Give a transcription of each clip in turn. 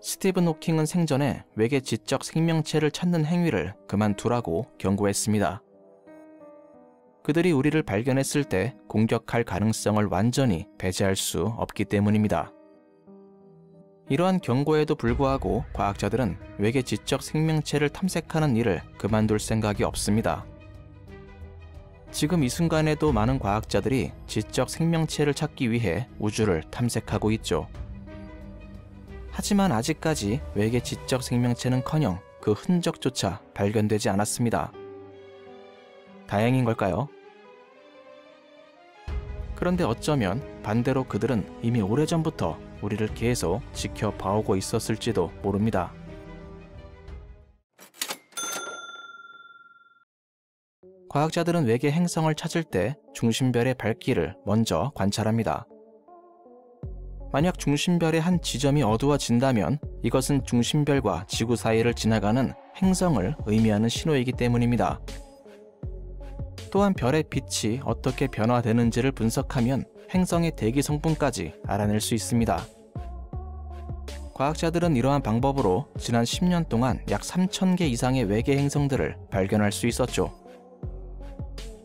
스티븐 호킹은 생전에 외계 지적 생명체를 찾는 행위를 그만두라고 경고했습니다. 그들이 우리를 발견했을 때 공격할 가능성을 완전히 배제할 수 없기 때문입니다. 이러한 경고에도 불구하고 과학자들은 외계 지적 생명체를 탐색하는 일을 그만둘 생각이 없습니다. 지금 이 순간에도 많은 과학자들이 지적 생명체를 찾기 위해 우주를 탐색하고 있죠. 하지만 아직까지 외계 지적 생명체는커녕 그 흔적조차 발견되지 않았습니다. 다행인 걸까요? 그런데 어쩌면 반대로 그들은 이미 오래전부터 우리를 계속 지켜봐오고 있었을지도 모릅니다. 과학자들은 외계 행성을 찾을 때 중심별의 밝기를 먼저 관찰합니다. 만약 중심별의 한 지점이 어두워진다면 이것은 중심별과 지구 사이를 지나가는 행성을 의미하는 신호이기 때문입니다. 또한 별의 빛이 어떻게 변화되는지를 분석하면 행성의 대기 성분까지 알아낼 수 있습니다. 과학자들은 이러한 방법으로 지난 10년 동안 약 3,000개 이상의 외계 행성들을 발견할 수 있었죠.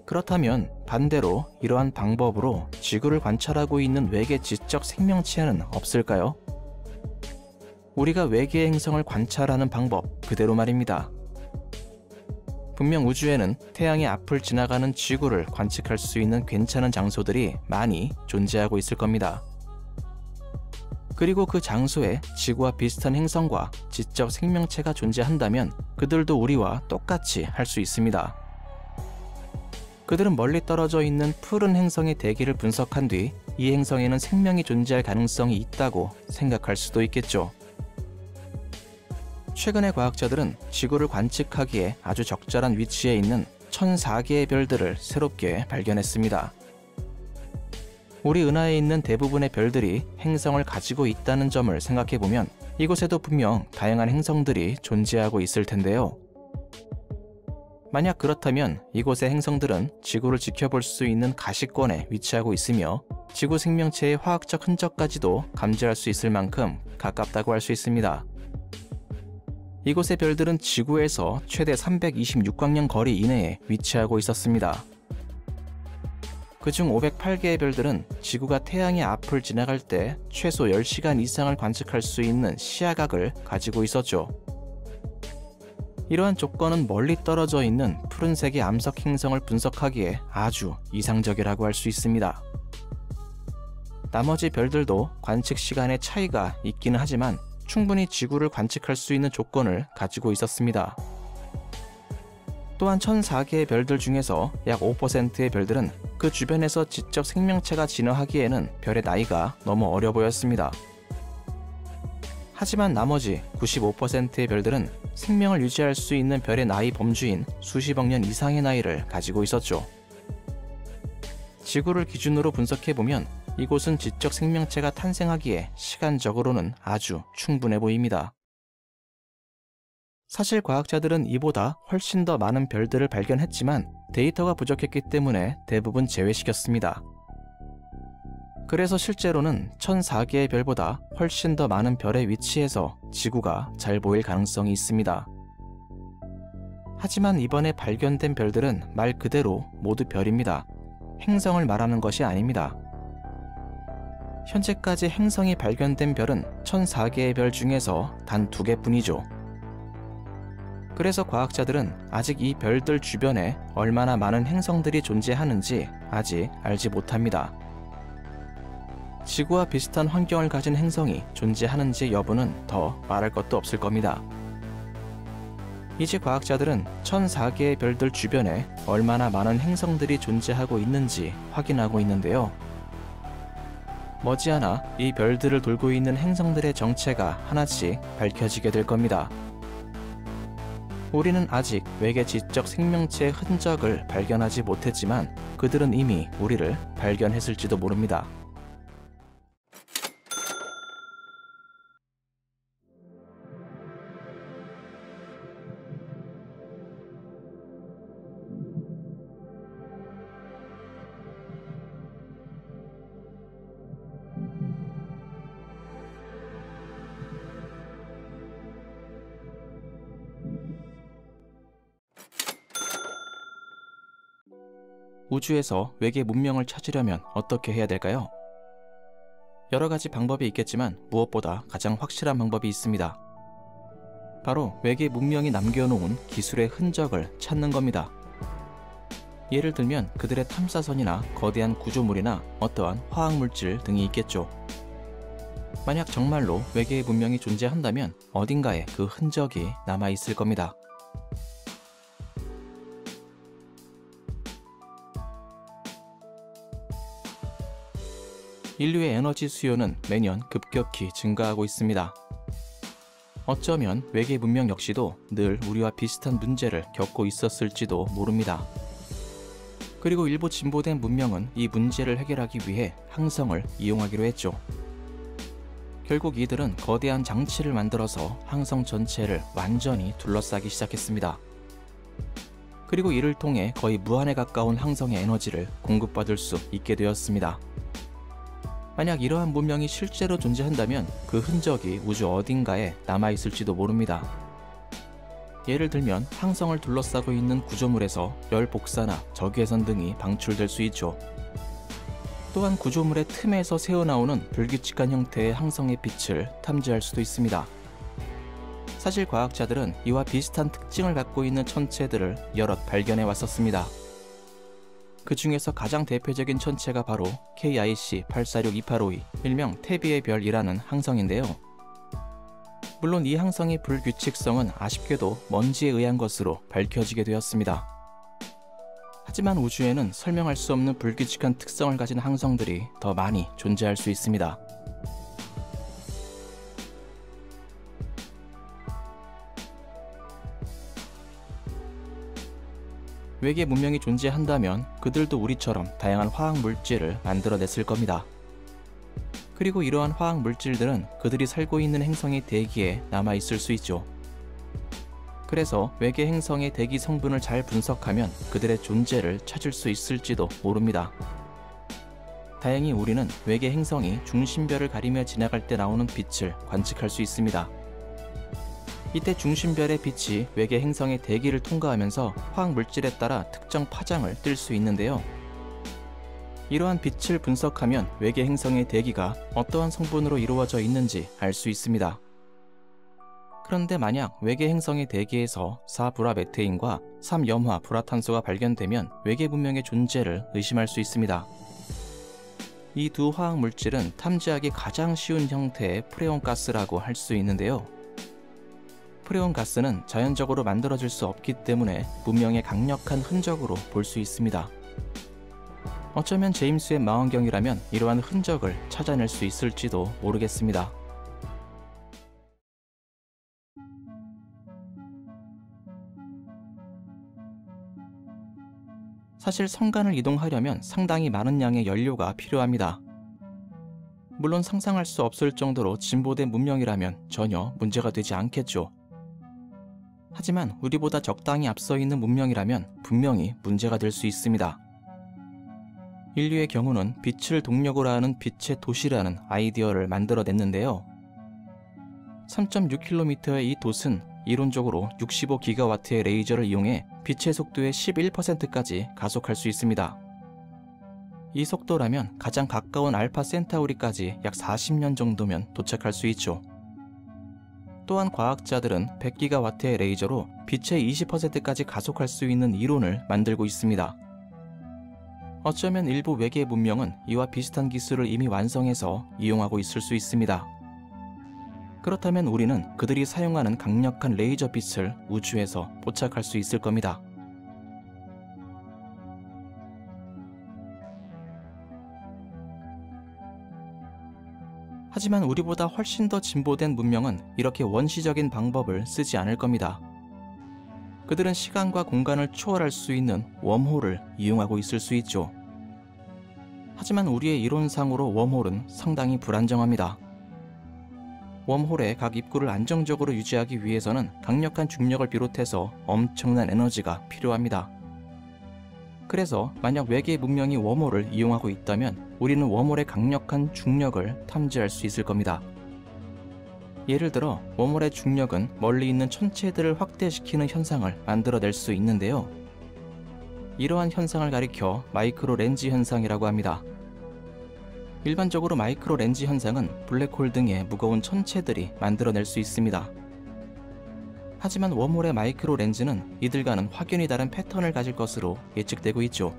그렇다면 반대로 이러한 방법으로 지구를 관찰하고 있는 외계 지적 생명체는 없을까요? 우리가 외계 행성을 관찰하는 방법 그대로 말입니다. 분명 우주에는 태양의 앞을 지나가는 지구를 관측할 수 있는 괜찮은 장소들이 많이 존재하고 있을 겁니다. 그리고 그 장소에 지구와 비슷한 행성과 지적 생명체가 존재한다면 그들도 우리와 똑같이 할 수 있습니다. 그들은 멀리 떨어져 있는 푸른 행성의 대기를 분석한 뒤 이 행성에는 생명이 존재할 가능성이 있다고 생각할 수도 있겠죠. 최근에 과학자들은 지구를 관측하기에 아주 적절한 위치에 있는 1,004개의 별들을 새롭게 발견했습니다. 우리 은하에 있는 대부분의 별들이 행성을 가지고 있다는 점을 생각해보면 이곳에도 분명 다양한 행성들이 존재하고 있을 텐데요. 만약 그렇다면 이곳의 행성들은 지구를 지켜볼 수 있는 가시권에 위치하고 있으며 지구 생명체의 화학적 흔적까지도 감지할 수 있을 만큼 가깝다고 할 수 있습니다. 이곳의 별들은 지구에서 최대 326광년 거리 이내에 위치하고 있었습니다. 그중 508개의 별들은 지구가 태양의 앞을 지나갈 때 최소 10시간 이상을 관측할 수 있는 시야각을 가지고 있었죠. 이러한 조건은 멀리 떨어져 있는 푸른색의 암석 행성을 분석하기에 아주 이상적이라고 할 수 있습니다. 나머지 별들도 관측 시간의 차이가 있기는 하지만 충분히 지구를 관측할 수 있는 조건을 가지고 있었습니다. 또한 1,004개의 별들 중에서 약 5%의 별들은 그 주변에서 지적 생명체가 진화하기에는 별의 나이가 너무 어려 보였습니다. 하지만 나머지 95%의 별들은 생명을 유지할 수 있는 별의 나이 범주인 수십억 년 이상의 나이를 가지고 있었죠. 지구를 기준으로 분석해보면 이곳은 지적 생명체가 탄생하기에 시간적으로는 아주 충분해 보입니다. 사실 과학자들은 이보다 훨씬 더 많은 별들을 발견했지만 데이터가 부족했기 때문에 대부분 제외시켰습니다. 그래서 실제로는 1,004개의 별보다 훨씬 더 많은 별의 위치에서 지구가 잘 보일 가능성이 있습니다. 하지만 이번에 발견된 별들은 말 그대로 모두 별입니다. 행성을 말하는 것이 아닙니다. 현재까지 행성이 발견된 별은 1,004개의 별 중에서 단 2개뿐이죠. 그래서 과학자들은 아직 이 별들 주변에 얼마나 많은 행성들이 존재하는지 아직 알지 못합니다. 지구와 비슷한 환경을 가진 행성이 존재하는지 여부는 더 말할 것도 없을 겁니다. 이제 과학자들은 1,004개의 별들 주변에 얼마나 많은 행성들이 존재하고 있는지 확인하고 있는데요. 머지않아 이 별들을 돌고 있는 행성들의 정체가 하나씩 밝혀지게 될 겁니다. 우리는 아직 외계 지적 생명체의 흔적을 발견하지 못했지만 그들은 이미 우리를 발견했을지도 모릅니다. 우주에서 외계 문명을 찾으려면 어떻게 해야 될까요? 여러 가지 방법이 있겠지만 무엇보다 가장 확실한 방법이 있습니다. 바로 외계 문명이 남겨놓은 기술의 흔적을 찾는 겁니다. 예를 들면 그들의 탐사선이나 거대한 구조물이나 어떠한 화학물질 등이 있겠죠. 만약 정말로 외계의 문명이 존재한다면 어딘가에 그 흔적이 남아있을 겁니다. 인류의 에너지 수요는 매년 급격히 증가하고 있습니다. 어쩌면 외계 문명 역시도 늘 우리와 비슷한 문제를 겪고 있었을지도 모릅니다. 그리고 일부 진보된 문명은 이 문제를 해결하기 위해 항성을 이용하기로 했죠. 결국 이들은 거대한 장치를 만들어서 항성 전체를 완전히 둘러싸기 시작했습니다. 그리고 이를 통해 거의 무한에 가까운 항성의 에너지를 공급받을 수 있게 되었습니다. 만약 이러한 문명이 실제로 존재한다면 그 흔적이 우주 어딘가에 남아있을지도 모릅니다. 예를 들면 항성을 둘러싸고 있는 구조물에서 열 복사나 적외선 등이 방출될 수 있죠. 또한 구조물의 틈에서 새어나오는 불규칙한 형태의 항성의 빛을 탐지할 수도 있습니다. 사실 과학자들은 이와 비슷한 특징을 갖고 있는 천체들을 여럿 발견해 왔었습니다. 그 중에서 가장 대표적인 천체가 바로 KIC 846285이 일명 태비의 별이라는 항성인데요. 물론 이 항성의 불규칙성은 아쉽게도 먼지에 의한 것으로 밝혀지게 되었습니다. 하지만 우주에는 설명할 수 없는 불규칙한 특성을 가진 항성들이 더 많이 존재할 수 있습니다. 외계 문명이 존재한다면 그들도 우리처럼 다양한 화학 물질을 만들어냈을 겁니다. 그리고 이러한 화학 물질들은 그들이 살고 있는 행성의 대기에 남아있을 수 있죠. 그래서 외계 행성의 대기 성분을 잘 분석하면 그들의 존재를 찾을 수 있을지도 모릅니다. 다행히 우리는 외계 행성이 중심별을 가리며 지나갈 때 나오는 빛을 관측할 수 있습니다. 이때 중심별의 빛이 외계 행성의 대기를 통과하면서 화학 물질에 따라 특정 파장을 띨 수 있는데요. 이러한 빛을 분석하면 외계 행성의 대기가 어떠한 성분으로 이루어져 있는지 알 수 있습니다. 그런데 만약 외계 행성의 대기에서 4불화메테인과 3염화불화탄소가 발견되면 외계 문명의 존재를 의심할 수 있습니다. 이 두 화학 물질은 탐지하기 가장 쉬운 형태의 프레온 가스라고 할 수 있는데요. 프레온 가스는 자연적으로 만들어질 수 없기 때문에 문명의 강력한 흔적으로 볼 수 있습니다. 어쩌면 제임스 웹 망원경이라면 이러한 흔적을 찾아낼 수 있을지도 모르겠습니다. 사실 성간을 이동하려면 상당히 많은 양의 연료가 필요합니다. 물론 상상할 수 없을 정도로 진보된 문명이라면 전혀 문제가 되지 않겠죠. 하지만 우리보다 적당히 앞서 있는 문명이라면 분명히 문제가 될 수 있습니다. 인류의 경우는 빛을 동력으로 하는 빛의 도시라는 아이디어를 만들어냈는데요. 3.6km의 이 돛은 이론적으로 65GW의 레이저를 이용해 빛의 속도의 11%까지 가속할 수 있습니다. 이 속도라면 가장 가까운 알파 센타우리까지 약 40년 정도면 도착할 수 있죠. 또한 과학자들은 100GW의 레이저로 빛의 20%까지 가속할 수 있는 이론을 만들고 있습니다. 어쩌면 일부 외계 문명은 이와 비슷한 기술을 이미 완성해서 이용하고 있을 수 있습니다. 그렇다면 우리는 그들이 사용하는 강력한 레이저 빛을 우주에서 포착할 수 있을 겁니다. 하지만 우리보다 훨씬 더 진보된 문명은 이렇게 원시적인 방법을 쓰지 않을 겁니다. 그들은 시간과 공간을 초월할 수 있는 웜홀을 이용하고 있을 수 있죠. 하지만 우리의 이론상으로 웜홀은 상당히 불안정합니다. 웜홀의 각 입구를 안정적으로 유지하기 위해서는 강력한 중력을 비롯해서 엄청난 에너지가 필요합니다. 그래서 만약 외계 문명이 웜홀을 이용하고 있다면 우리는 웜홀의 강력한 중력을 탐지할 수 있을 겁니다. 예를 들어 웜홀의 중력은 멀리 있는 천체들을 확대시키는 현상을 만들어낼 수 있는데요. 이러한 현상을 가리켜 마이크로 렌즈 현상이라고 합니다. 일반적으로 마이크로 렌즈 현상은 블랙홀 등의 무거운 천체들이 만들어낼 수 있습니다. 하지만 웜홀의 마이크로 렌즈는 이들과는 확연히 다른 패턴을 가질 것으로 예측되고 있죠.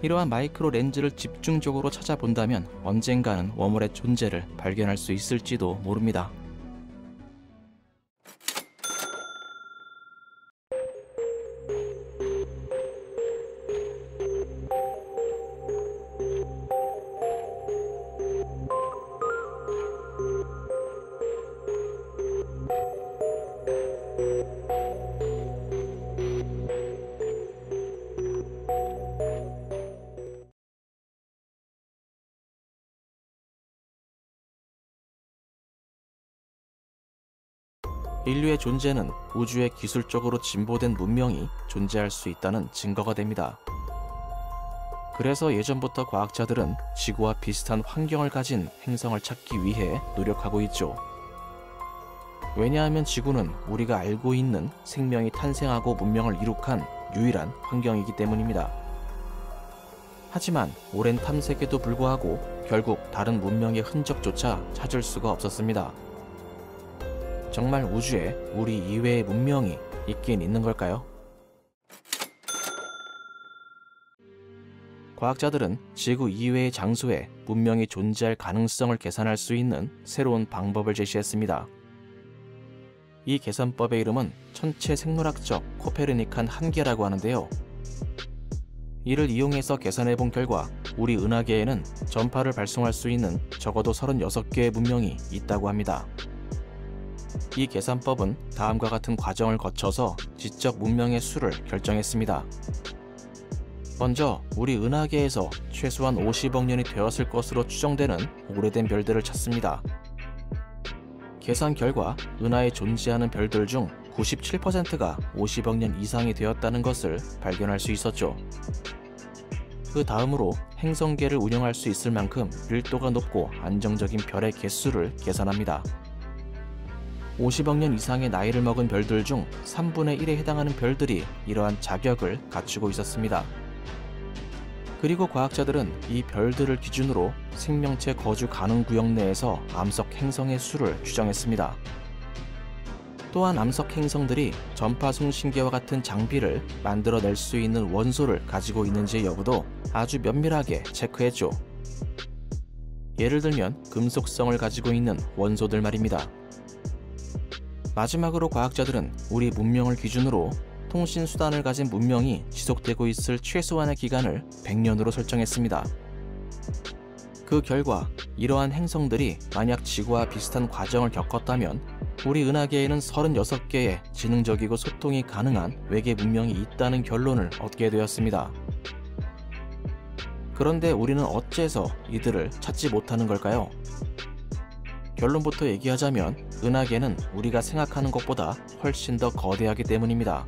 이러한 마이크로 렌즈를 집중적으로 찾아본다면 언젠가는 웜홀의 존재를 발견할 수 있을지도 모릅니다. 인류의 존재는 우주에 기술적으로 진보된 문명이 존재할 수 있다는 증거가 됩니다. 그래서 예전부터 과학자들은 지구와 비슷한 환경을 가진 행성을 찾기 위해 노력하고 있죠. 왜냐하면 지구는 우리가 알고 있는 생명이 탄생하고 문명을 이룩한 유일한 환경이기 때문입니다. 하지만 오랜 탐색에도 불구하고 결국 다른 문명의 흔적조차 찾을 수가 없었습니다. 정말 우주에 우리 이외의 문명이 있긴 있는 걸까요? 과학자들은 지구 이외의 장소에 문명이 존재할 가능성을 계산할 수 있는 새로운 방법을 제시했습니다. 이 계산법의 이름은 천체 생물학적 코페르니칸 한계라고 하는데요. 이를 이용해서 계산해본 결과 우리 은하계에는 전파를 발송할 수 있는 적어도 36개의 문명이 있다고 합니다. 이 계산법은 다음과 같은 과정을 거쳐서 지적 문명의 수를 결정했습니다. 먼저 우리 은하계에서 최소한 50억 년이 되었을 것으로 추정되는 오래된 별들을 찾습니다. 계산 결과 은하에 존재하는 별들 중 97%가 50억 년 이상이 되었다는 것을 발견할 수 있었죠. 그 다음으로 행성계를 운영할 수 있을 만큼 밀도가 높고 안정적인 별의 개수를 계산합니다. 50억 년 이상의 나이를 먹은 별들 중 3분의 1에 해당하는 별들이 이러한 자격을 갖추고 있었습니다. 그리고 과학자들은 이 별들을 기준으로 생명체 거주 가능 구역 내에서 암석 행성의 수를 추정했습니다. 또한 암석 행성들이 전파 송신기와 같은 장비를 만들어낼 수 있는 원소를 가지고 있는지 여부도 아주 면밀하게 체크했죠. 예를 들면 금속성을 가지고 있는 원소들 말입니다. 마지막으로 과학자들은 우리 문명을 기준으로 통신수단을 가진 문명이 지속되고 있을 최소한의 기간을 100년으로 설정했습니다. 그 결과 이러한 행성들이 만약 지구와 비슷한 과정을 겪었다면 우리 은하계에는 36개의 지능적이고 소통이 가능한 외계 문명이 있다는 결론을 얻게 되었습니다. 그런데 우리는 어째서 이들을 찾지 못하는 걸까요? 결론부터 얘기하자면 은하계는 우리가 생각하는 것보다 훨씬 더 거대하기 때문입니다.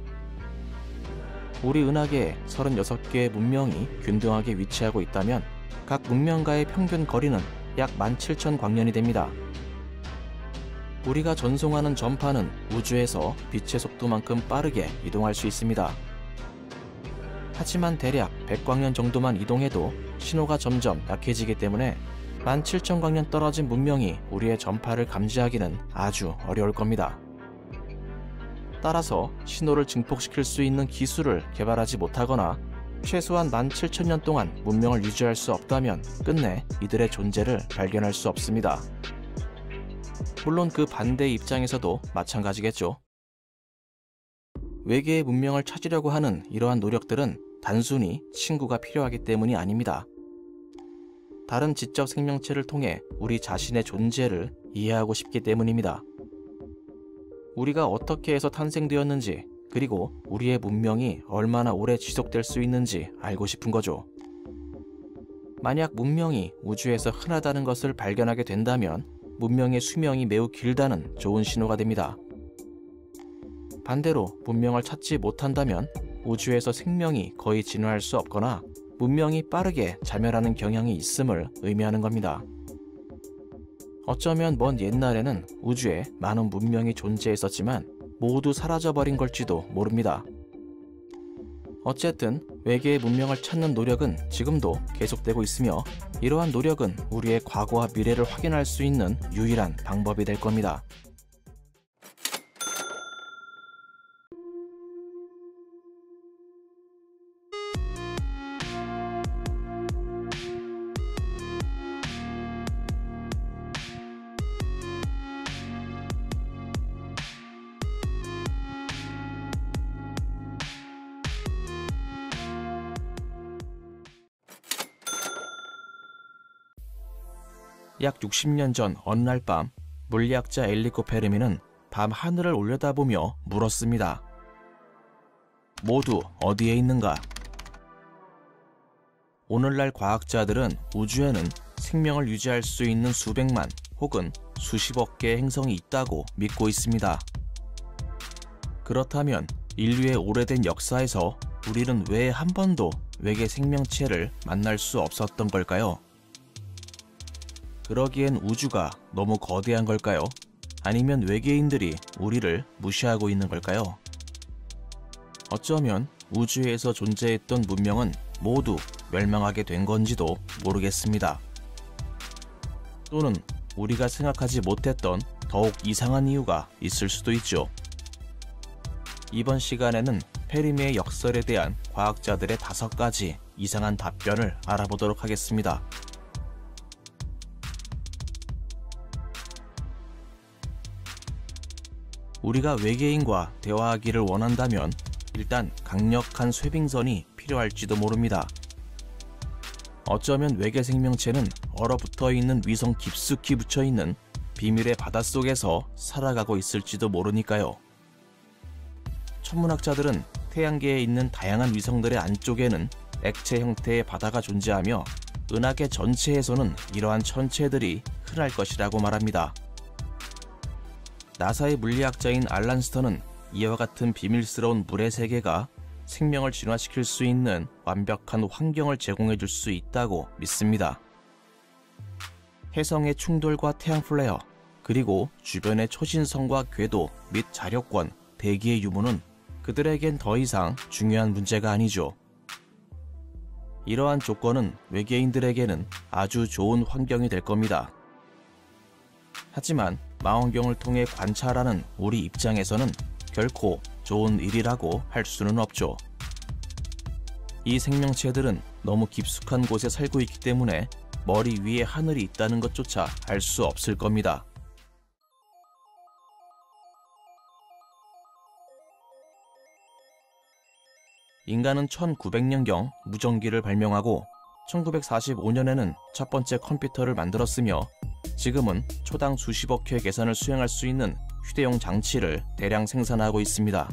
우리 은하계에 36개의 문명이 균등하게 위치하고 있다면 각 문명과의 평균 거리는 약 17,000광년이 됩니다. 우리가 전송하는 전파는 우주에서 빛의 속도만큼 빠르게 이동할 수 있습니다. 하지만 대략 100광년 정도만 이동해도 신호가 점점 약해지기 때문에 17,000광년 떨어진 문명이 우리의 전파를 감지하기는 아주 어려울 겁니다. 따라서 신호를 증폭시킬 수 있는 기술을 개발하지 못하거나 최소한 17,000년 동안 문명을 유지할 수 없다면 끝내 이들의 존재를 발견할 수 없습니다. 물론 그 반대의 입장에서도 마찬가지겠죠. 외계의 문명을 찾으려고 하는 이러한 노력들은 단순히 친구가 필요하기 때문이 아닙니다. 다른 지적 생명체를 통해 우리 자신의 존재를 이해하고 싶기 때문입니다. 우리가 어떻게 해서 탄생되었는지, 그리고 우리의 문명이 얼마나 오래 지속될 수 있는지 알고 싶은 거죠. 만약 문명이 우주에서 흔하다는 것을 발견하게 된다면 문명의 수명이 매우 길다는 좋은 신호가 됩니다. 반대로 문명을 찾지 못한다면 우주에서 생명이 거의 진화할 수 없거나 문명이 빠르게 자멸하는 경향이 있음을 의미하는 겁니다. 어쩌면 먼 옛날에는 우주에 많은 문명이 존재했었지만 모두 사라져버린 걸지도 모릅니다. 어쨌든 외계의 문명을 찾는 노력은 지금도 계속되고 있으며, 이러한 노력은 우리의 과거와 미래를 확인할 수 있는 유일한 방법이 될 겁니다. 약 60년 전 어느 날 밤, 물리학자 엔리코 페르미는 밤 하늘을 올려다보며 물었습니다. 모두 어디에 있는가? 오늘날 과학자들은 우주에는 생명을 유지할 수 있는 수백만 혹은 수십억 개의 행성이 있다고 믿고 있습니다. 그렇다면 인류의 오래된 역사에서 우리는 왜 한 번도 외계 생명체를 만날 수 없었던 걸까요? 그러기엔 우주가 너무 거대한 걸까요? 아니면 외계인들이 우리를 무시하고 있는 걸까요? 어쩌면 우주에서 존재했던 문명은 모두 멸망하게 된 건지도 모르겠습니다. 또는 우리가 생각하지 못했던 더욱 이상한 이유가 있을 수도 있죠. 이번 시간에는 페르미의 역설에 대한 과학자들의 5가지 이상한 답변을 알아보도록 하겠습니다. 우리가 외계인과 대화하기를 원한다면 일단 강력한 쇄빙선이 필요할지도 모릅니다. 어쩌면 외계 생명체는 얼어붙어 있는 위성 깊숙이 묻혀 있는 비밀의 바닷속에서 살아가고 있을지도 모르니까요. 천문학자들은 태양계에 있는 다양한 위성들의 안쪽에는 액체 형태의 바다가 존재하며 은하계 전체에서는 이러한 천체들이 흔할 것이라고 말합니다. 나사의 물리학자인 알란 스턴은 이와 같은 비밀스러운 물의 세계가 생명을 진화시킬 수 있는 완벽한 환경을 제공해 줄 수 있다고 믿습니다. 해성의 충돌과 태양 플레어, 그리고 주변의 초신성과 궤도 및 자력권, 대기의 유무는 그들에겐 더 이상 중요한 문제가 아니죠. 이러한 조건은 외계인들에게는 아주 좋은 환경이 될 겁니다. 하지만 망원경을 통해 관찰하는 우리 입장에서는 결코 좋은 일이라고 할 수는 없죠. 이 생명체들은 너무 깊숙한 곳에 살고 있기 때문에 머리 위에 하늘이 있다는 것조차 알 수 없을 겁니다. 인간은 1900년경 무전기를 발명하고 1945년에는 첫 번째 컴퓨터를 만들었으며, 지금은 초당 수십억 회 계산을 수행할 수 있는 휴대용 장치를 대량 생산하고 있습니다.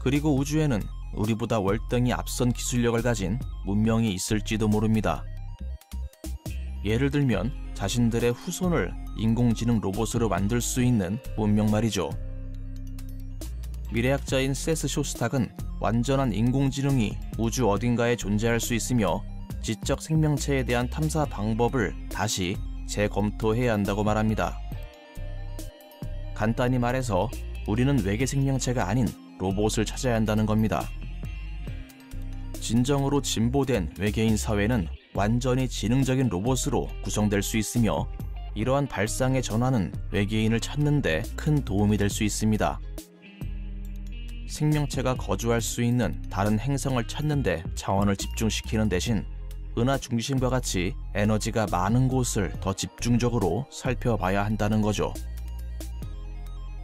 그리고 우주에는 우리보다 월등히 앞선 기술력을 가진 문명이 있을지도 모릅니다. 예를 들면 자신들의 후손을 인공지능 로봇으로 만들 수 있는 문명 말이죠. 미래학자인 세스 쇼스탁은 완전한 인공지능이 우주 어딘가에 존재할 수 있으며 지적 생명체에 대한 탐사 방법을 다시 재검토해야 한다고 말합니다. 간단히 말해서 우리는 외계 생명체가 아닌 로봇을 찾아야 한다는 겁니다. 진정으로 진보된 외계인 사회는 완전히 지능적인 로봇으로 구성될 수 있으며, 이러한 발상의 전환은 외계인을 찾는 데 큰 도움이 될 수 있습니다. 생명체가 거주할 수 있는 다른 행성을 찾는 데 자원을 집중시키는 대신 은하 중심과 같이 에너지가 많은 곳을 더 집중적으로 살펴봐야 한다는 거죠.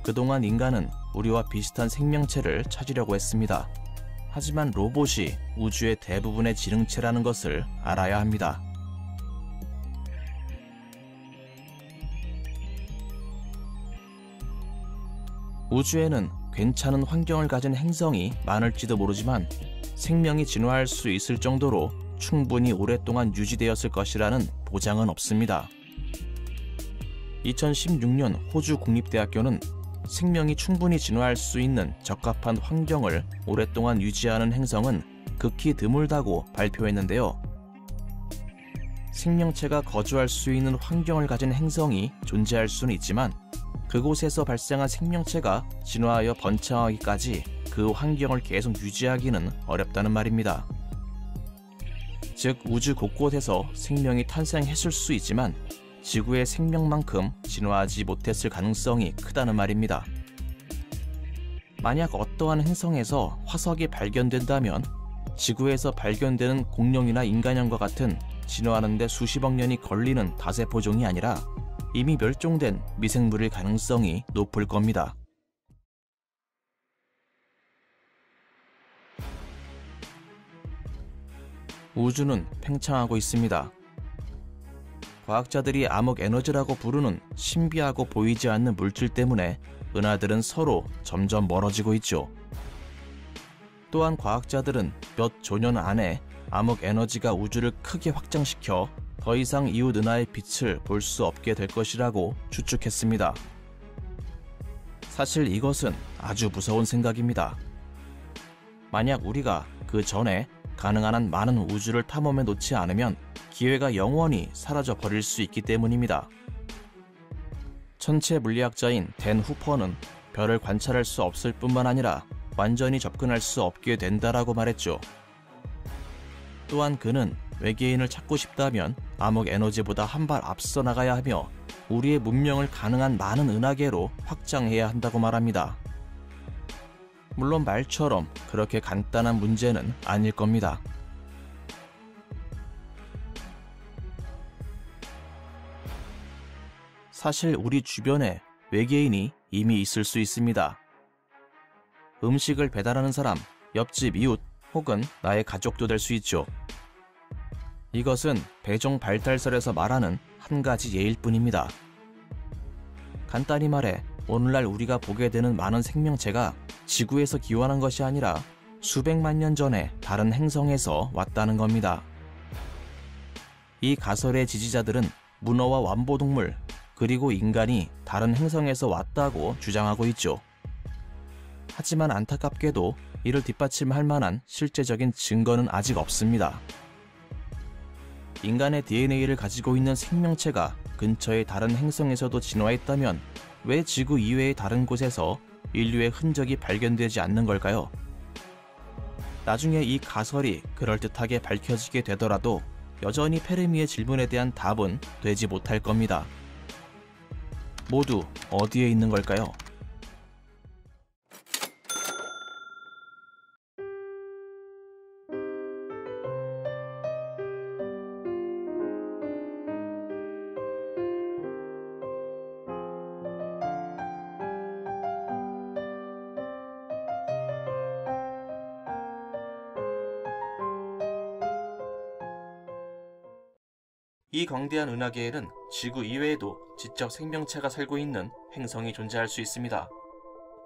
그동안 인간은 우리와 비슷한 생명체를 찾으려고 했습니다. 하지만 로봇이 우주의 대부분의 지능체라는 것을 알아야 합니다. 우주에는 괜찮은 환경을 가진 행성이 많을지도 모르지만 생명이 진화할 수 있을 정도로 충분히 오랫동안 유지되었을 것이라는 보장은 없습니다. 2016년 호주 국립대학교는 생명이 충분히 진화할 수 있는 적합한 환경을 오랫동안 유지하는 행성은 극히 드물다고 발표했는데요. 생명체가 거주할 수 있는 환경을 가진 행성이 존재할 수는 있지만 그곳에서 발생한 생명체가 진화하여 번창하기까지 그 환경을 계속 유지하기는 어렵다는 말입니다. 즉 우주 곳곳에서 생명이 탄생했을 수 있지만 지구의 생명만큼 진화하지 못했을 가능성이 크다는 말입니다. 만약 어떠한 행성에서 화석이 발견된다면 지구에서 발견되는 공룡이나 인간형과 같은 진화하는 데 수십억 년이 걸리는 다세포종이 아니라 이미 멸종된 미생물일 가능성이 높을 겁니다. 우주는 팽창하고 있습니다. 과학자들이 암흑 에너지라고 부르는 신비하고 보이지 않는 물질 때문에 은하들은 서로 점점 멀어지고 있죠. 또한 과학자들은 몇 조년 안에 암흑 에너지가 우주를 크게 확장시켜 더 이상 이웃 은하의 빛을 볼 수 없게 될 것이라고 추측했습니다. 사실 이것은 아주 무서운 생각입니다. 만약 우리가 그 전에 가능한 한 많은 우주를 탐험해 놓지 않으면 기회가 영원히 사라져 버릴 수 있기 때문입니다. 천체 물리학자인 댄 후퍼는 별을 관찰할 수 없을 뿐만 아니라 완전히 접근할 수 없게 된다라고 말했죠. 또한 그는 외계인을 찾고 싶다면 암흑 에너지보다 한 발 앞서 나가야 하며 우리의 문명을 가능한 많은 은하계로 확장해야 한다고 말합니다. 물론 말처럼 그렇게 간단한 문제는 아닐 겁니다. 사실 우리 주변에 외계인이 이미 있을 수 있습니다. 음식을 배달하는 사람, 옆집 이웃, 혹은 나의 가족도 될 수 있죠. 이것은 배종 발달설에서 말하는 한 가지 예일 뿐입니다. 간단히 말해 오늘날 우리가 보게 되는 많은 생명체가 지구에서 기원한 것이 아니라 수백만 년 전에 다른 행성에서 왔다는 겁니다. 이 가설의 지지자들은 문어와 완보동물, 그리고 인간이 다른 행성에서 왔다고 주장하고 있죠. 하지만 안타깝게도 이를 뒷받침할 만한 실제적인 증거는 아직 없습니다. 인간의 DNA를 가지고 있는 생명체가 근처의 다른 행성에서도 진화했다면 왜 지구 이외의 다른 곳에서 인류의 흔적이 발견되지 않는 걸까요? 나중에 이 가설이 그럴듯하게 밝혀지게 되더라도 여전히 페르미의 질문에 대한 답은 되지 못할 겁니다. 모두 어디에 있는 걸까요? 이 광대한 은하계에는 지구 이외에도 지적 생명체가 살고 있는 행성이 존재할 수 있습니다.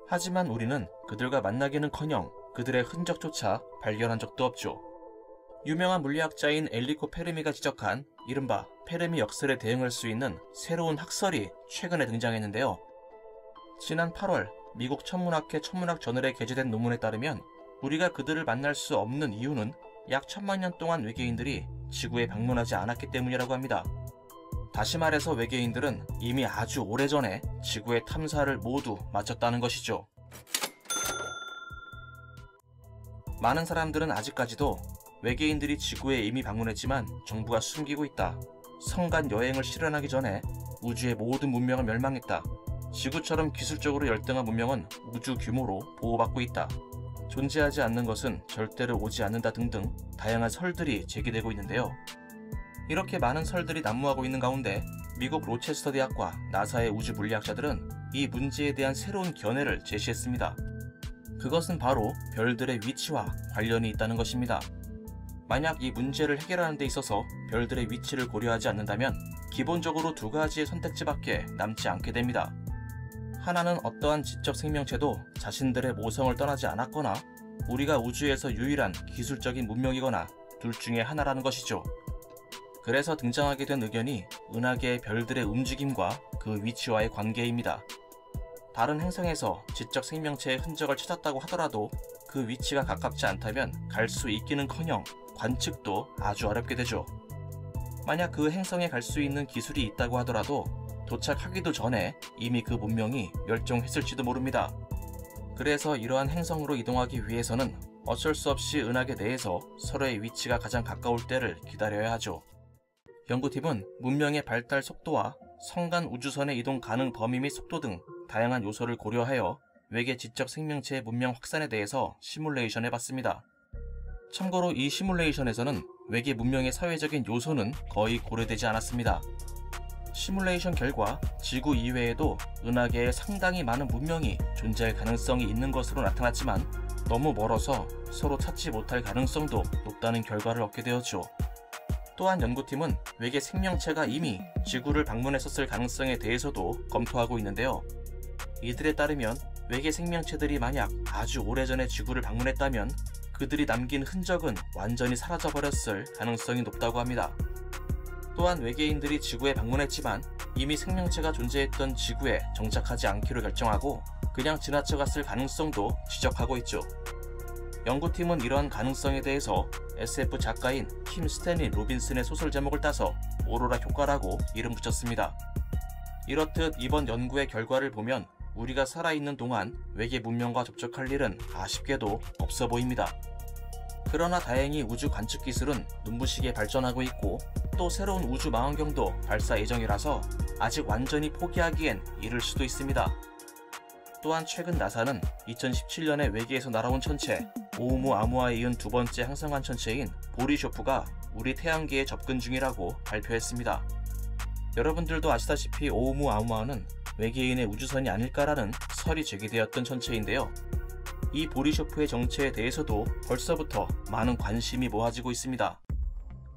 하지만 우리는 그들과 만나기는커녕 그들의 흔적조차 발견한 적도 없죠. 유명한 물리학자인 엔리코 페르미가 지적한 이른바 페르미 역설에 대응할 수 있는 새로운 학설이 최근에 등장했는데요. 지난 8월 미국 천문학회 천문학저널에 게재된 논문에 따르면 우리가 그들을 만날 수 없는 이유는 약 1000만 년 동안 외계인들이 지구에 방문하지 않았기 때문이라고 합니다. 다시 말해서 외계인들은 이미 아주 오래전에 지구의 탐사를 모두 마쳤다는 것이죠. 많은 사람들은 아직까지도 외계인들이 지구에 이미 방문했지만 정부가 숨기고 있다, 성간 여행을 실현하기 전에 우주의 모든 문명은 멸망했다, 지구처럼 기술적으로 열등한 문명은 우주 규모로 보호받고 있다, 존재하지 않는 것은 절대로 오지 않는다 등등 다양한 설들이 제기되고 있는데요. 이렇게 많은 설들이 난무하고 있는 가운데 미국 로체스터 대학과 나사의 우주 물리학자들은 이 문제에 대한 새로운 견해를 제시했습니다. 그것은 바로 별들의 위치와 관련이 있다는 것입니다. 만약 이 문제를 해결하는 데 있어서 별들의 위치를 고려하지 않는다면 기본적으로 두 가지의 선택지밖에 남지 않게 됩니다. 하나는 어떠한 지적 생명체도 자신들의 모성을 떠나지 않았거나 우리가 우주에서 유일한 기술적인 문명이거나 둘 중에 하나라는 것이죠. 그래서 등장하게 된 의견이 은하계의 별들의 움직임과 그 위치와의 관계입니다. 다른 행성에서 지적 생명체의 흔적을 찾았다고 하더라도 그 위치가 가깝지 않다면 갈 수 있기는커녕 관측도 아주 어렵게 되죠. 만약 그 행성에 갈 수 있는 기술이 있다고 하더라도 도착하기도 전에 이미 그 문명이 멸종했을지도 모릅니다. 그래서 이러한 행성으로 이동하기 위해서는 어쩔 수 없이 은하계 내에서 서로의 위치가 가장 가까울 때를 기다려야 하죠. 연구팀은 문명의 발달 속도와 성간 우주선의 이동 가능 범위 및 속도 등 다양한 요소를 고려하여 외계 지적 생명체의 문명 확산에 대해서 시뮬레이션 해봤습니다. 참고로 이 시뮬레이션에서는 외계 문명의 사회적인 요소는 거의 고려되지 않았습니다. 시뮬레이션 결과 지구 이외에도 은하계에 상당히 많은 문명이 존재할 가능성이 있는 것으로 나타났지만 너무 멀어서 서로 찾지 못할 가능성도 높다는 결과를 얻게 되었죠. 또한 연구팀은 외계 생명체가 이미 지구를 방문했었을 가능성에 대해서도 검토하고 있는데요. 이들에 따르면 외계 생명체들이 만약 아주 오래전에 지구를 방문했다면 그들이 남긴 흔적은 완전히 사라져버렸을 가능성이 높다고 합니다. 또한 외계인들이 지구에 방문했지만 이미 생명체가 존재했던 지구에 정착하지 않기로 결정하고 그냥 지나쳐갔을 가능성도 지적하고 있죠. 연구팀은 이러한 가능성에 대해서 SF 작가인 킴 스탠리 로빈슨의 소설 제목을 따서 오로라 효과라고 이름 붙였습니다. 이렇듯 이번 연구의 결과를 보면 우리가 살아있는 동안 외계 문명과 접촉할 일은 아쉽게도 없어 보입니다. 그러나 다행히 우주 관측 기술은 눈부시게 발전하고 있고 또 새로운 우주 망원경도 발사 예정이라서 아직 완전히 포기하기엔 이를 수도 있습니다. 또한 최근 나사는 2017년에 외계에서 날아온 천체 오umu아무아에 이은 두 번째 항성한 천체인 보리쇼프가 우리 태양계에 접근 중이라고 발표했습니다. 여러분들도 아시다시피 오umu아무아는 외계인의 우주선이 아닐까라는 설이 제기되었던 천체인데요. 이 보리쇼프의 정체에 대해서도 벌써부터 많은 관심이 모아지고 있습니다.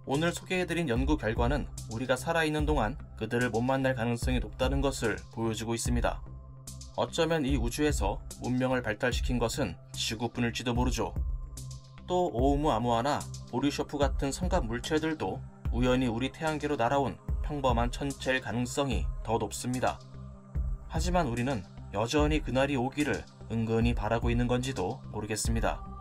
오늘 소개해드린 연구 결과는 우리가 살아있는 동안 그들을 못 만날 가능성이 높다는 것을 보여주고 있습니다. 어쩌면 이 우주에서 문명을 발달시킨 것은 지구뿐일지도 모르죠. 또 오umu아무아나 보리쇼프 같은 성간 물체들도 우연히 우리 태양계로 날아온 평범한 천체일 가능성이 더 높습니다. 하지만 우리는 여전히 그날이 오기를 은근히 바라고 있는 건지도 모르겠습니다.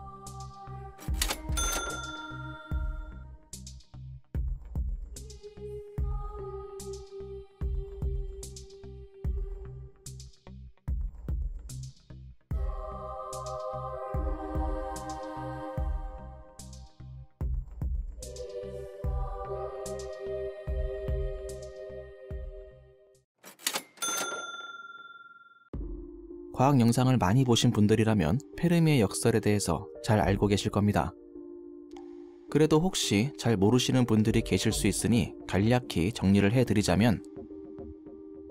과학 영상을 많이 보신 분들이라면 페르미의 역설에 대해서 잘 알고 계실 겁니다. 그래도 혹시 잘 모르시는 분들이 계실 수 있으니 간략히 정리를 해드리자면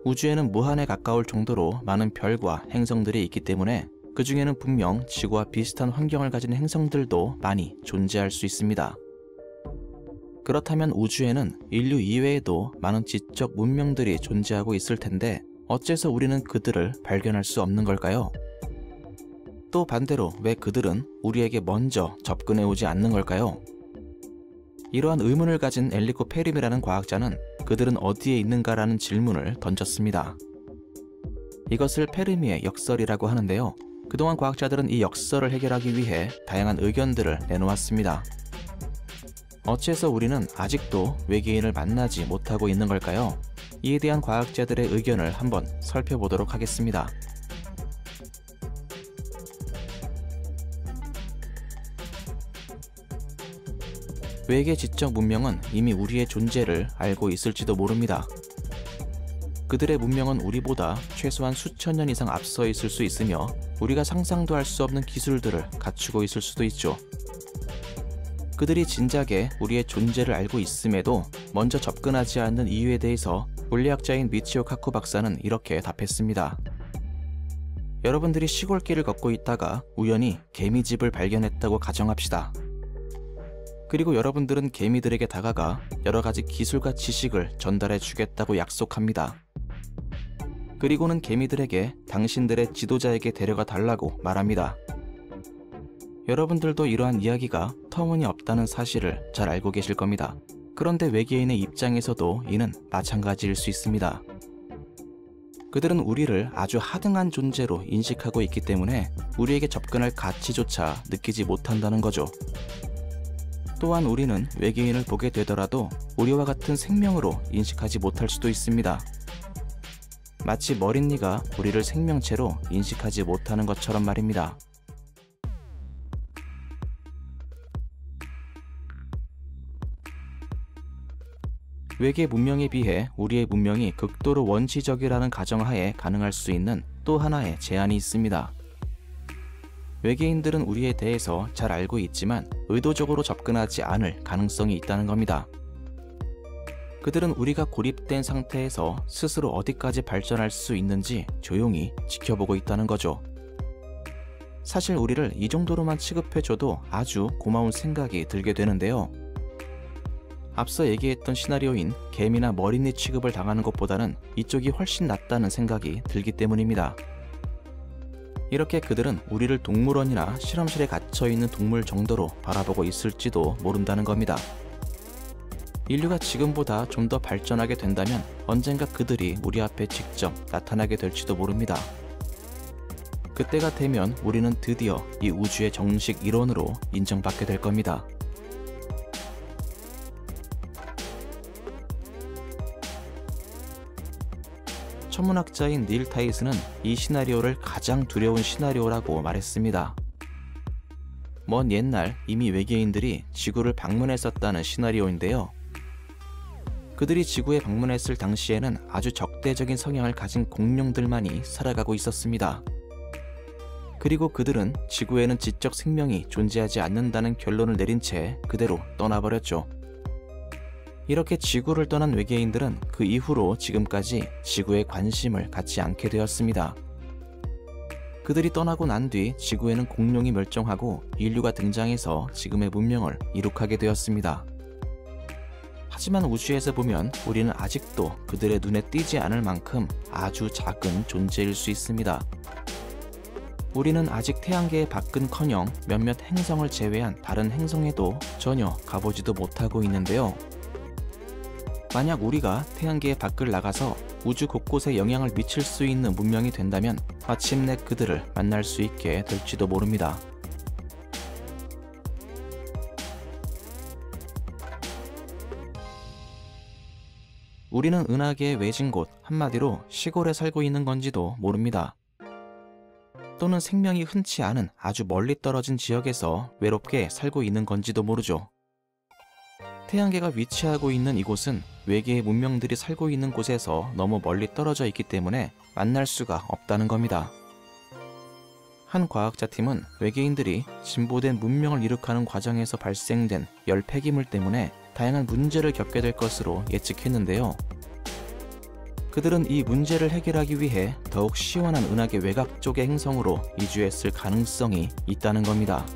우주에는 무한에 가까울 정도로 많은 별과 행성들이 있기 때문에 그 중에는 분명 지구와 비슷한 환경을 가진 행성들도 많이 존재할 수 있습니다. 그렇다면 우주에는 인류 이외에도 많은 지적 문명들이 존재하고 있을 텐데 어째서 우리는 그들을 발견할 수 없는 걸까요? 또 반대로 왜 그들은 우리에게 먼저 접근해 오지 않는 걸까요? 이러한 의문을 가진 엘리코 페림이라는 과학자는 그들은 어디에 있는가라는 질문을 던졌습니다. 이것을 페르미의 역설이라고 하는데요. 그동안 과학자들은 이 역설을 해결하기 위해 다양한 의견들을 내놓았습니다. 어째서 우리는 아직도 외계인을 만나지 못하고 있는 걸까요? 이에 대한 과학자들의 의견을 한번 살펴보도록 하겠습니다. 외계 지적 문명은 이미 우리의 존재를 알고 있을지도 모릅니다. 그들의 문명은 우리보다 최소한 수천 년 이상 앞서 있을 수 있으며 우리가 상상도 할 수 없는 기술들을 갖추고 있을 수도 있죠. 그들이 진작에 우리의 존재를 알고 있음에도 먼저 접근하지 않는 이유에 대해서 물리학자인 미치오 카쿠 박사는 이렇게 답했습니다. 여러분들이 시골길을 걷고 있다가 우연히 개미집을 발견했다고 가정합시다. 그리고 여러분들은 개미들에게 다가가 여러가지 기술과 지식을 전달해 주겠다고 약속합니다. 그리고는 개미들에게 당신들의 지도자에게 데려가 달라고 말합니다. 여러분들도 이러한 이야기가 터무니없다는 사실을 잘 알고 계실 겁니다. 그런데 외계인의 입장에서도 이는 마찬가지일 수 있습니다. 그들은 우리를 아주 하등한 존재로 인식하고 있기 때문에 우리에게 접근할 가치조차 느끼지 못한다는 거죠. 또한 우리는 외계인을 보게 되더라도 우리와 같은 생명으로 인식하지 못할 수도 있습니다. 마치 머릿니가 우리를 생명체로 인식하지 못하는 것처럼 말입니다. 외계 문명에 비해 우리의 문명이 극도로 원시적이라는 가정하에 가능할 수 있는 또 하나의 제한이 있습니다. 외계인들은 우리에 대해서 잘 알고 있지만 의도적으로 접근하지 않을 가능성이 있다는 겁니다. 그들은 우리가 고립된 상태에서 스스로 어디까지 발전할 수 있는지 조용히 지켜보고 있다는 거죠. 사실 우리를 이 정도로만 취급해줘도 아주 고마운 생각이 들게 되는데요. 앞서 얘기했던 시나리오인 개미나 머릿니 취급을 당하는 것보다는 이쪽이 훨씬 낫다는 생각이 들기 때문입니다. 이렇게 그들은 우리를 동물원이나 실험실에 갇혀있는 동물 정도로 바라보고 있을지도 모른다는 겁니다. 인류가 지금보다 좀 더 발전하게 된다면 언젠가 그들이 우리 앞에 직접 나타나게 될지도 모릅니다. 그때가 되면 우리는 드디어 이 우주의 정식 일원으로 인정받게 될 겁니다. 천문학자인 닐 타이스는 이 시나리오를 가장 두려운 시나리오라고 말했습니다. 먼 옛날 이미 외계인들이 지구를 방문했었다는 시나리오인데요. 그들이 지구에 방문했을 당시에는 아주 적대적인 성향을 가진 공룡들만이 살아가고 있었습니다. 그리고 그들은 지구에는 지적 생명이 존재하지 않는다는 결론을 내린 채 그대로 떠나버렸죠. 이렇게 지구를 떠난 외계인들은 그 이후로 지금까지 지구에 관심을 갖지 않게 되었습니다. 그들이 떠나고 난 뒤 지구에는 공룡이 멸종하고 인류가 등장해서 지금의 문명을 이룩하게 되었습니다. 하지만 우주에서 보면 우리는 아직도 그들의 눈에 띄지 않을 만큼 아주 작은 존재일 수 있습니다. 우리는 아직 태양계의 밖은커녕 몇몇 행성을 제외한 다른 행성에도 전혀 가보지도 못하고 있는데요. 만약 우리가 태양계의 밖을 나가서 우주 곳곳에 영향을 미칠 수 있는 문명이 된다면 마침내 그들을 만날 수 있게 될지도 모릅니다. 우리는 은하계의 외진 곳, 한마디로 시골에 살고 있는 건지도 모릅니다. 또는 생명이 흔치 않은 아주 멀리 떨어진 지역에서 외롭게 살고 있는 건지도 모르죠. 태양계가 위치하고 있는 이곳은 외계의 문명들이 살고 있는 곳에서 너무 멀리 떨어져 있기 때문에 만날 수가 없다는 겁니다. 한 과학자 팀은 외계인들이 진보된 문명을 이룩하는 과정에서 발생된 열 폐기물 때문에 다양한 문제를 겪게 될 것으로 예측했는데요. 그들은 이 문제를 해결하기 위해 더욱 시원한 은하계 외곽 쪽의 행성으로 이주했을 가능성이 있다는 겁니다.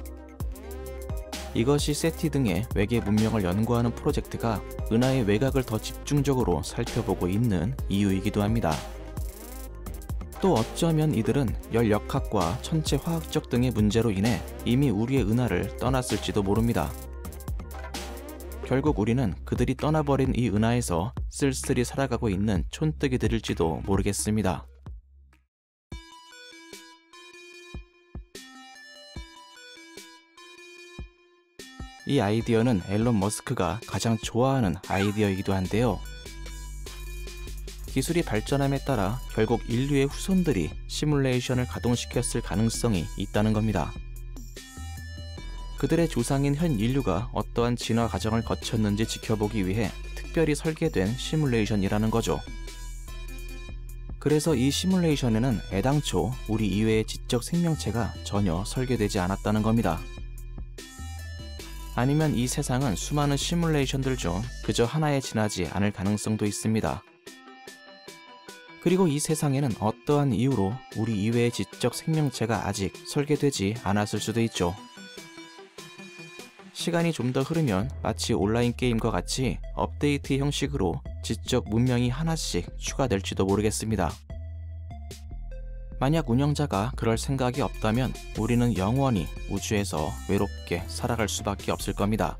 이것이 세티 등의 외계 문명을 연구하는 프로젝트가 은하의 외곽을 더 집중적으로 살펴보고 있는 이유이기도 합니다. 또 어쩌면 이들은 열 역학과 천체 화학적 등의 문제로 인해 이미 우리의 은하를 떠났을지도 모릅니다. 결국 우리는 그들이 떠나버린 이 은하에서 쓸쓸히 살아가고 있는 촌뜨기들일지도 모르겠습니다. 이 아이디어는 앨런 머스크가 가장 좋아하는 아이디어이기도 한데요. 기술이 발전함에 따라 결국 인류의 후손들이 시뮬레이션을 가동시켰을 가능성이 있다는 겁니다. 그들의 조상인 현 인류가 어떠한 진화 과정을 거쳤는지 지켜보기 위해 특별히 설계된 시뮬레이션이라는 거죠. 그래서 이 시뮬레이션에는 애당초 우리 이외의 지적 생명체가 전혀 설계되지 않았다는 겁니다. 아니면 이 세상은 수많은 시뮬레이션들 중 그저 하나에 지나지 않을 가능성도 있습니다. 그리고 이 세상에는 어떠한 이유로 우리 이외의 지적 생명체가 아직 설계되지 않았을 수도 있죠. 시간이 좀 더 흐르면 마치 온라인 게임과 같이 업데이트 형식으로 지적 문명이 하나씩 추가될지도 모르겠습니다. 만약 운영자가 그럴 생각이 없다면 우리는 영원히 우주에서 외롭게 살아갈 수밖에 없을 겁니다.